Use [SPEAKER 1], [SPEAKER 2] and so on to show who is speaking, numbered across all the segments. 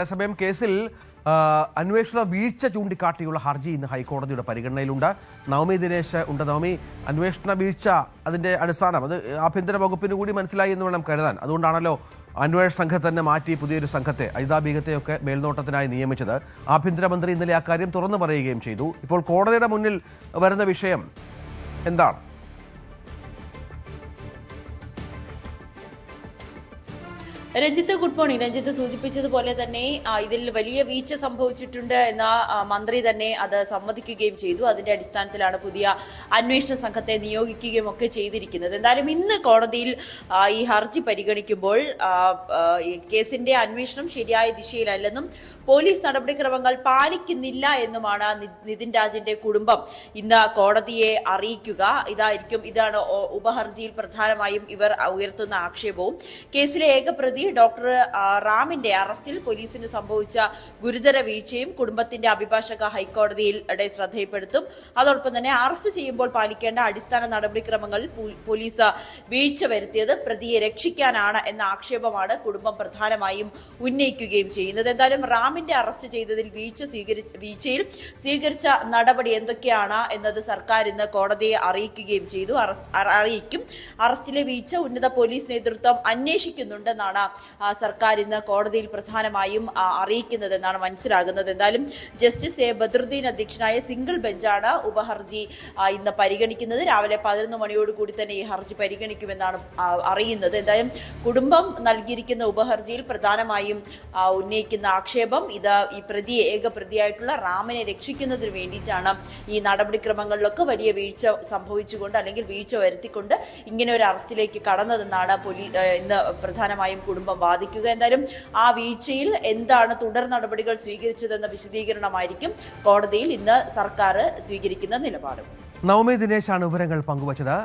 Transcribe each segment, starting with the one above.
[SPEAKER 1] അതേസമയം കേസിൽ അന്വേഷണ വീഴ്ച ചൂണ്ടിക്കാട്ടിയുള്ള ഹർജി ഇന്ന് ഹൈക്കോടതിയുടെ പരിഗണനയിലുണ്ട്. നവമി ദിനേശ് ഉണ്ട്. നവമി, അന്വേഷണ വീഴ്ച അതിൻ്റെ അടിസ്ഥാനം അത് ആഭ്യന്തര വകുപ്പിന് കൂടി മനസ്സിലായി എന്ന് വേണം കരുതാൻ. അതുകൊണ്ടാണല്ലോ അന്വേഷണ സംഘത്തെ തന്നെ മാറ്റി പുതിയൊരു സംഘത്തെ, അജിതാ ബീഗത്തെയൊക്കെ മേൽനോട്ടത്തിനായി നിയമിച്ചത്. ആഭ്യന്തരമന്ത്രി ഇന്നലെ അക്കാര്യം തുറന്നു പറയുകയും ചെയ്തു. ഇപ്പോൾ കോടതിയുടെ മുന്നിൽ വരുന്ന വിഷയം എന്താണ്?
[SPEAKER 2] Ranjith, good morning. രഞ്ജിത്ത് സൂചിപ്പിച്ചതുപോലെ തന്നെ ഇതിൽ വലിയ വീഴ്ച സംഭവിച്ചിട്ടുണ്ട് എന്ന മന്ത്രി തന്നെ അത് സമ്മതിക്കുകയും ചെയ്തു. അതിന്റെ അടിസ്ഥാനത്തിലാണ് പുതിയ അന്വേഷണ സംഘത്തെ നിയോഗിക്കുകയും ഒക്കെ ചെയ്തിരിക്കുന്നത്. എന്തായാലും ഇന്ന് കോടതിയിൽ ഈ ഹർജി പരിഗണിക്കുമ്പോൾ കേസിന്റെ അന്വേഷണം ശരിയായ ദിശയിലല്ലെന്നും പോലീസ് നടപടിക്രമങ്ങൾ പാലിക്കുന്നില്ല എന്നുമാണ് നിതിൻ രാജിന്റെ കുടുംബം ഇന്ന് കോടതിയെ അറിയിക്കുക. ഇതാണ് ഉപഹർജിയിൽ പ്രധാനമായും ഇവർ ഉയർത്തുന്ന ആക്ഷേപവും. കേസിലെ ഏക പ്രതി ഡോക്ടർ റാമിന്റെ അറസ്റ്റിൽ പോലീസിന് സംഭവിച്ച ഗുരുതര വീഴ്ചയും കുടുംബത്തിന്റെ അഭിഭാഷക ഹൈക്കോടതിയുടെ ശ്രദ്ധയിൽപ്പെടുത്തും. അതോടൊപ്പം തന്നെ അറസ്റ്റ് ചെയ്യുമ്പോൾ പാലിക്കേണ്ട അടിസ്ഥാന നടപടിക്രമങ്ങളിൽ പോലീസ് വീഴ്ച വരുത്തിയത് പ്രതിയെ രക്ഷിക്കാനാണ് എന്ന ആക്ഷേപമാണ് കുടുംബം പ്രധാനമായും ഉന്നയിക്കുകയും ചെയ്യുന്നത്. എന്തായാലും റാമിന്റെ അറസ്റ്റ് ചെയ്തതിൽ വീഴ്ചയിൽ സ്വീകരിച്ച നടപടി എന്തൊക്കെയാണ് എന്നത് സർക്കാർ ഇന്ന് കോടതിയെ അറിയിക്കുകയും ചെയ്തു. അറിയിക്കും. അറസ്റ്റിലെ വീഴ്ച ഉന്നത പോലീസ് നേതൃത്വം അന്വേഷിക്കുന്നുണ്ടെന്നാണ് സർക്കാർ ഇന്ന് കോടതിയിൽ പ്രധാനമായും അറിയിക്കുന്നതെന്നാണ് മനസ്സിലാകുന്നത്. എന്തായാലും ജസ്റ്റിസ് എ ബദറുദ്ദീൻ അധ്യക്ഷനായ സിംഗിൾ ബെഞ്ചാണ് ഉപഹർജി ഇന്ന് പരിഗണിക്കുന്നത്. രാവിലെ 11 മണിയോടുകൂടി തന്നെ ഈ ഹർജി പരിഗണിക്കുമെന്നാണ് അറിയുന്നത്. എന്തായാലും കുടുംബം നൽകിയിരിക്കുന്ന ഉപഹർജിയിൽ പ്രധാനമായും ഉന്നയിക്കുന്ന ആക്ഷേപം ഈ ഏക പ്രതിയായിട്ടുള്ള റാമിനെ രക്ഷിക്കുന്നതിന് വേണ്ടിയിട്ടാണ് ഈ നടപടിക്രമങ്ങളിലൊക്കെ വലിയ വീഴ്ച സംഭവിച്ചുകൊണ്ട് അല്ലെങ്കിൽ വീഴ്ച വരുത്തിക്കൊണ്ട് ഇങ്ങനെ ഒരു അറസ്റ്റിലേക്ക് കടന്നതെന്നാണ് ഇന്ന് പ്രധാനമായും കുടുംബം വാദിക്കുക. എന്തായാലും ആ വീഴ്ചയിൽ എന്താണ് തുടർ നടപടികൾ സ്വീകരിച്ചതെന്ന വിശദീകരണമായിരിക്കും കോടതിയിൽ ഇന്ന് സർക്കാർ സ്വീകരിക്കുന്ന നിലപാട്.
[SPEAKER 1] നവമി ദിനേശാണ് വിവരങ്ങൾ പങ്കുവച്ചത്.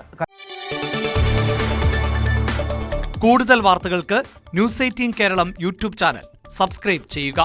[SPEAKER 3] കൂടുതൽ വാർത്തകൾക്ക് news 18 Keralam YouTube channel subscribe ചെയ്യുക.